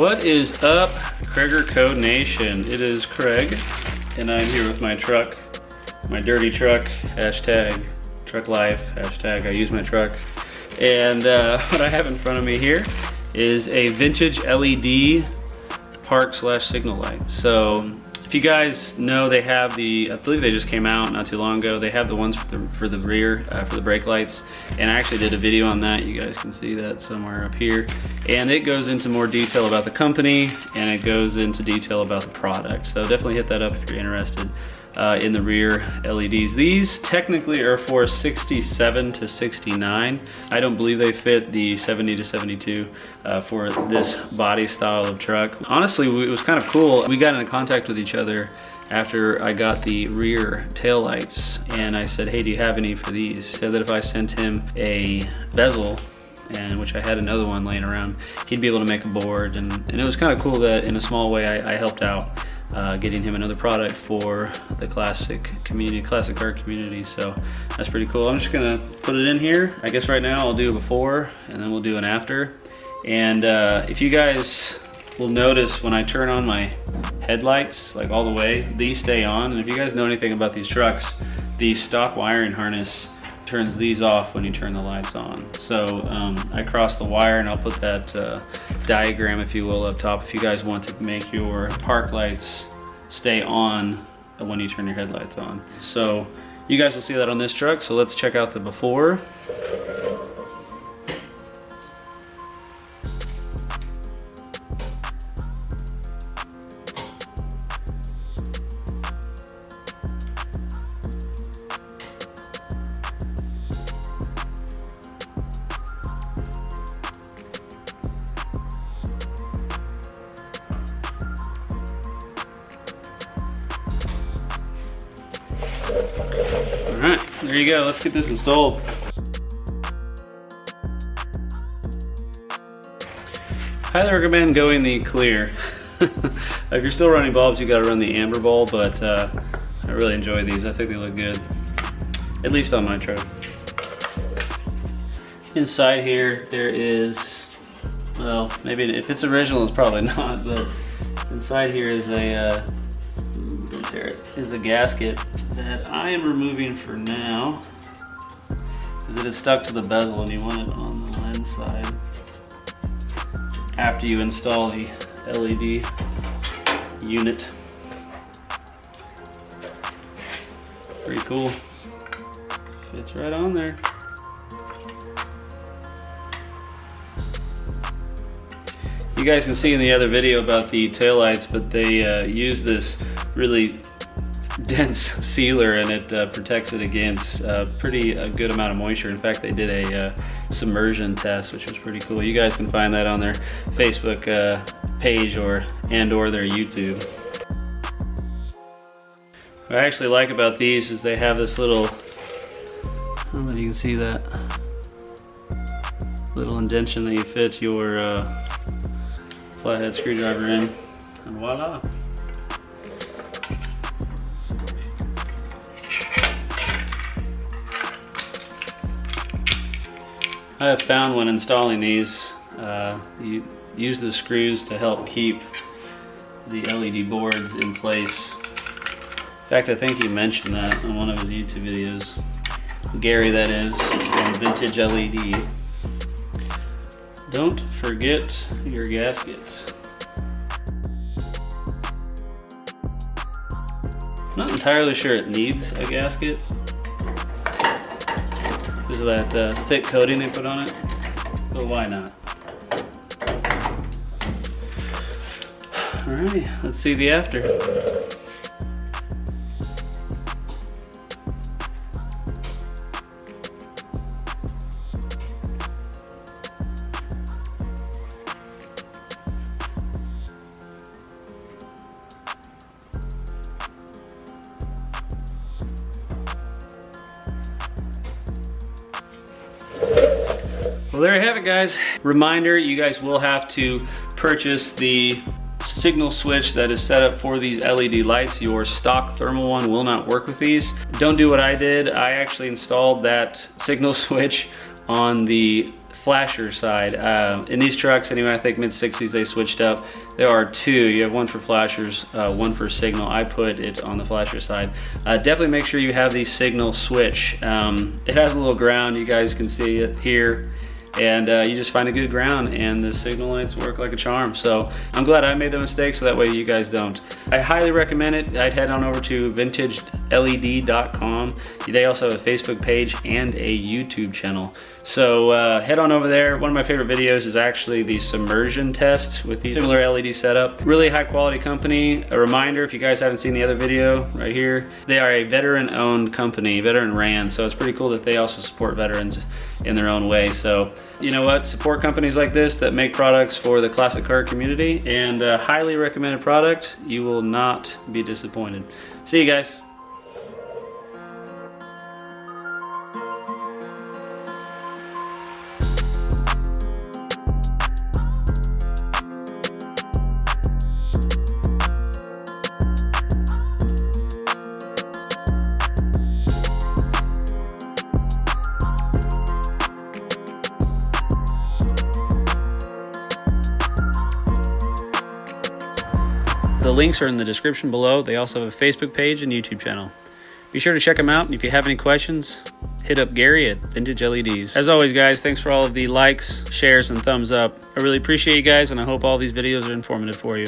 What is up, CraigerCo Nation? It is Craig, and I'm here with my truck, my dirty truck, hashtag truck life, hashtag I use my truck. And what I have in front of me here is a vintage LED park/signal light. So if you guys know, they have the, I believe they just came out not too long ago. They have the ones for the rear, for the brake lights. And I actually did a video on that. You guys can see that somewhere up here. And it goes into more detail about the company, and it goes into detail about the product. So definitely hit that up if you're interested in the rear LEDs. These technically are for 67 to 69. I don't believe they fit the 70 to 72 for this body style of truck. Honestly, it was kind of cool. We got into contact with each other after I got the rear tail lights, and I said, hey, do you have any for these? He said that if I sent him a bezel, and which I had another one laying around, he'd be able to make a board. And it was kind of cool that in a small way I helped out getting him another product for the classic car community. So that's pretty cool. I'm just gonna put it in here. I guess right now I'll do a before and then we'll do an after. And if you guys will notice, when I turn on my headlights, like all the way, these stay on. And if you guys know anything about these trucks, the stock wiring harness turns these off when you turn the lights on. So I crossed the wire, and I'll put that diagram, if you will, up top if you guys want to make your park lights stay on when you turn your headlights on. So you guys will see that on this truck. So let's check out the before. Alright, there you go. Let's get this installed. Highly recommend going the clear. If you're still running bulbs, you gotta run the amber bulb, but I really enjoy these. I think they look good, at least on my truck. Inside here, there is, well, maybe if it's original, it's probably not, but inside here is a, there is a gasket that I am removing for now, because it is stuck to the bezel and you want it on the lens side after you install the LED unit. Pretty cool. Fits right on there. You guys can see in the other video about the taillights, but they use this really dense sealer, and it protects it against a good amount of moisture. In fact, they did a submersion test, which was pretty cool. You guys can find that on their Facebook page or their YouTube. What I actually like about these is they have this little, I don't know if you can see that, little indentation that you fit your flathead screwdriver in, and voila. I have found when installing these, you use the screws to help keep the LED boards in place. In fact, I think he mentioned that on one of his YouTube videos. Gary, that is, from VintageLED. Don't forget your gaskets. Not entirely sure it needs a gasket because of that thick coating they put on it, but why not? Alright, let's see the after. Well, there you have it, guys. Reminder, you guys will have to purchase the signal switch that is set up for these LED lights. Your stock thermal one will not work with these. Don't do what I did. I actually installed that signal switch on the flasher side. In these trucks, anyway, I think mid-60s they switched up. There are two. You have one for flashers, one for signal. I put it on the flasher side. Definitely make sure you have the signal switch. It has a little ground. You guys can see it here. And you just find a good ground and the signal lights work like a charm. So I'm glad I made the mistake so that way you guys don't. I highly recommend it. I'd head on over to VintageLED.com. They also have a Facebook page and a YouTube channel. So head on over there. One of my favorite videos is actually the submersion test with the similar LED setup. Really high quality company. A reminder, if you guys haven't seen the other video right here, they are a veteran owned company, veteran ran. So it's pretty cool that they also support veterans in their own way. So you know what, support companies like this that make products for the classic car community, and a highly recommended product. You will not be disappointed. See you guys. The links are in the description below. They also have a Facebook page and YouTube channel. Be sure to check them out. And if you have any questions, hit up Gary at VintageLEDs. As always, guys, thanks for all of the likes, shares, and thumbs up. I really appreciate you guys, and I hope all these videos are informative for you.